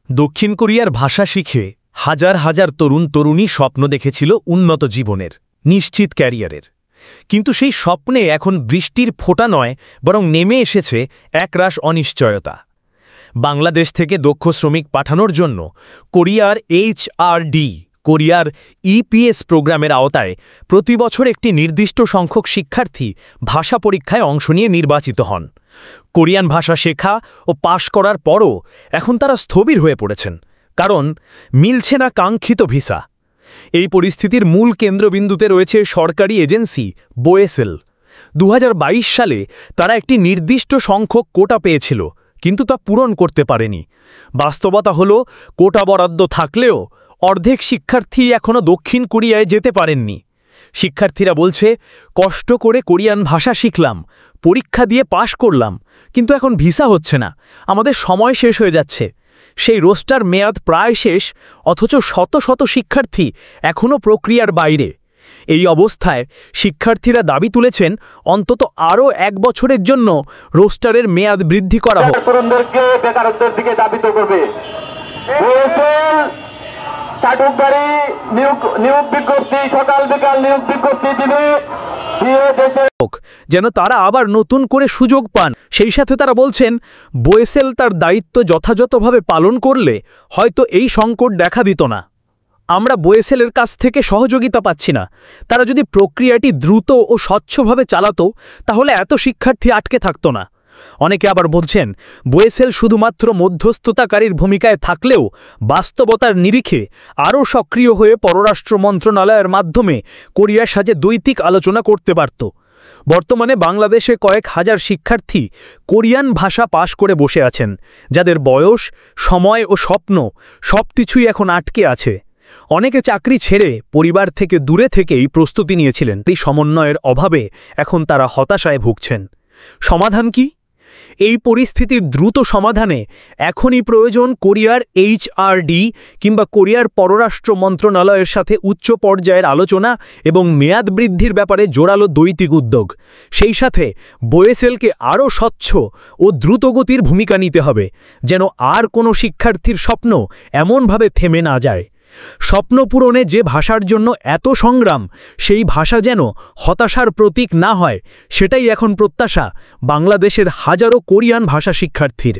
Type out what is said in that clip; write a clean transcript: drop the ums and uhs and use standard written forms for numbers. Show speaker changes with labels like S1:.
S1: দক্ষিণ কোরিয়ার ভাষা শিখে হাজার হাজার তরুণ তরুণী স্বপ্ন দেখেছিল উন্নত জীবনের, নিশ্চিত ক্যারিয়ারের। কিন্তু সেই স্বপ্নে এখন বৃষ্টির ফোঁটা নয়, বরং নেমে এসেছে একরাশ অনিশ্চয়তা। বাংলাদেশ থেকে দক্ষ শ্রমিক পাঠানোর জন্য কোরিয়ার HRD কোরিয়ার EPS প্রোগ্রামের আওতায় প্রতি বছর একটি নির্দিষ্ট সংখ্যক শিক্ষার্থী ভাষা পরীক্ষায় অংশ নিয়ে নির্বাচিত হন। কোরিয়ান ভাষা শেখা ও পাশ করার পরও এখন তারা স্থবির হয়ে পড়েছেন, কারণ মিলছে না কাঙ্ক্ষিত ভিসা। এই পরিস্থিতির মূল কেন্দ্রবিন্দুতে রয়েছে সরকারি এজেন্সি বোয়েসেল। 2022 সালে তারা একটি নির্দিষ্ট সংখ্যক কোটা পেয়েছিল, কিন্তু তা পূরণ করতে পারেনি। বাস্তবতা হল, কোটা বরাদ্দ থাকলেও অর্ধেক শিক্ষার্থী এখনও দক্ষিণ কোরিয়ায় যেতে পারেননি। শিক্ষার্থীরা বলছে, কষ্ট করে কোরিয়ান ভাষা শিখলাম, পরীক্ষা দিয়ে পাশ করলাম, কিন্তু এখন ভিসা হচ্ছে না, আমাদের সময় শেষ হয়ে যাচ্ছে। সেই রোস্টার মেয়াদ প্রায় শেষ, অথচ শত শত শিক্ষার্থী এখনও প্রক্রিয়ার বাইরে। এই অবস্থায় শিক্ষার্থীরা দাবি তুলেছেন অন্তত আরও 1 বছরের জন্য রোস্টারের মেয়াদ বৃদ্ধি করা হোক।
S2: তরুণদেরকে বেকারত্বের দিকে দাবিত করবে। নিয়োগ বিজ্ঞপ্তি সকাল বিকাল নিয়োগ বিজ্ঞপ্তি দিবে,
S1: যেন তারা আবার নতুন করে সুযোগ পান। সেই সাথে তারা বলছেন, বোয়েসেল তার দায়িত্ব যথাযথভাবে পালন করলে হয়তো এই সংকট দেখা দিত না। আমরা বোয়েসেলের কাছ থেকে সহযোগিতা পাচ্ছি না। তারা যদি প্রক্রিয়াটি দ্রুত ও স্বচ্ছভাবে চালাতো, তাহলে এত শিক্ষার্থী আটকে থাকত না। অনেকে আবার বলছেন, বোয়েসেল শুধুমাত্র মধ্যস্থতাকারীর ভূমিকায় থাকলেও বাস্তবতার নিরিখে আরও সক্রিয় হয়ে পররাষ্ট্র মন্ত্রণালয়ের মাধ্যমে কোরিয়ার সাথে দ্বৈতিক আলোচনা করতে পারত। বর্তমানে বাংলাদেশে কয়েক হাজার শিক্ষার্থী কোরিয়ান ভাষা পাশ করে বসে আছেন, যাদের বয়স, সময় ও স্বপ্ন সবকিছুই এখন আটকে আছে। অনেকে চাকরি ছেড়ে পরিবার থেকে দূরে থেকেই প্রস্তুতি নিয়েছিলেন। এই সমন্বয়ের অভাবে এখন তারা হতাশায় ভুগছেন। সমাধান কি? এই পরিস্থিতির দ্রুত সমাধানে এখনই প্রয়োজন কোরিয়ার HRD কিংবা কোরিয়ার পররাষ্ট্র মন্ত্রণালয়ের সাথে উচ্চ পর্যায়ের আলোচনা এবং মেয়াদ বৃদ্ধির ব্যাপারে জোরালো দ্বৈতিক উদ্যোগ। সেই সাথে বোয়েসেলকে আরও স্বচ্ছ ও দ্রুতগতির ভূমিকা নিতে হবে, যেন আর কোনো শিক্ষার্থীর স্বপ্ন এমনভাবে থেমে না যায়। স্বপ্ন পূরণে যে ভাষার জন্য এত সংগ্রাম, সেই ভাষা যেন হতাশার প্রতীক না হয়, সেটাই এখন প্রত্যাশা বাংলাদেশের হাজারো কোরিয়ান ভাষা শিক্ষার্থীর।